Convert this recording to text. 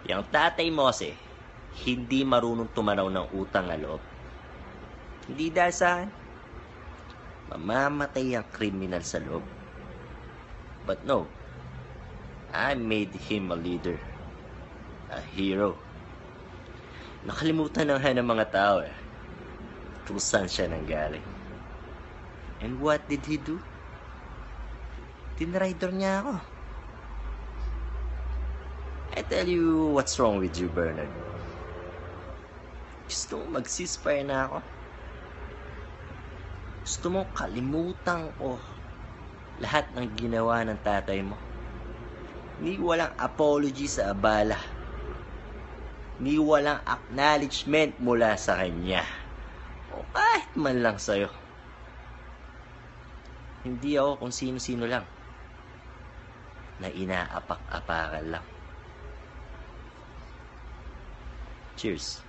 Yang tatay mo kasi, hindi marunong tumanaw ng utang na loob. Hindi dahil sa akin. Mamamatay ang kriminal sa loob. But no, I made him a leader. A hero. Nakalimutan na nga ng mga tao kung saan siya nanggaling. And what did he do? Tinrider niya ako. I tell you what's wrong with you, Bernard. Gusto mo mag-ceasefire na ako? Gusto mo kalimutan ko lahat ng ginawa ng tatay mo? Ni walang apology sa abala. Ni walang acknowledgement mula sa kanya. O kahit man lang sa'yo. Hindi ako kung sino-sino lang na inaapak-apakan lang. Cheers.